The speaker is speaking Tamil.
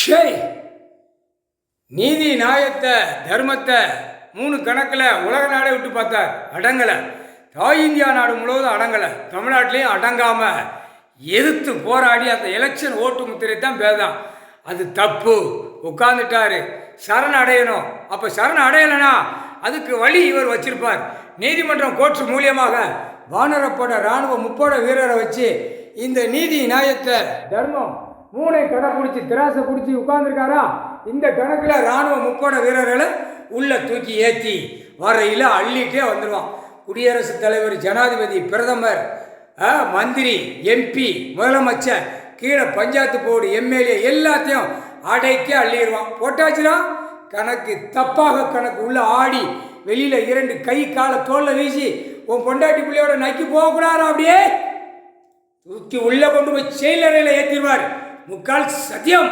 ஷேய், நீதி நியாயத்தை தர்மத்தை 3 கணக்கில் உலக நாடே விட்டு பார்த்தார், அடங்கலை. தாய் இந்தியா நாடு முழுவதும் அடங்கலை, தமிழ்நாட்டிலையும் அடங்காமல் எதிர்த்து போராடி அந்த எலெக்ஷன் ஓட்டு முத்திரை தான் பேதான். அது தப்பு. உட்காந்துட்டாரு. சரண் அடையணும். அப்போ சரண் அடையலைனா அதுக்கு வழி இவர் வச்சிருப்பார். நீதிமன்றம் கோர்ட்ஸ் மூலியமாக வானரப்போட இராணுவ முப்போட வீரரை வச்சு இந்த நீதி நியாயத்தை தர்மம் 3 கடைப்பிடிச்சி திராசை பிடிச்சி உட்கார்ந்துருக்காரா. இந்த கணக்கில் இராணுவ முப்போட வீரர்களை உள்ளே தூக்கி ஏற்றி வரையில் அள்ளிட்டே வந்துடுவான். குடியரசுத் தலைவர், ஜனாதிபதி, பிரதமர், மந்திரி, எம்பி, முதலமைச்சர், கீழே பஞ்சாயத்து போர்டு, எம்எல்ஏ எல்லாத்தையும் அடைக்கே அள்ளிடுவான். போட்டாச்சுனா கணக்கு தப்பாக கணக்கு உள்ள ஆடி வெளியில் 2 கை காலை தோளில் வீசி உன் பொண்டாட்டி பிள்ளையோட நக்கி போகக்கூடாது. அப்படியே தூக்கி உள்ளே கொண்டு போய் செயலறையில் ஏற்றிடுவார். முக்கால் சத்தியம்.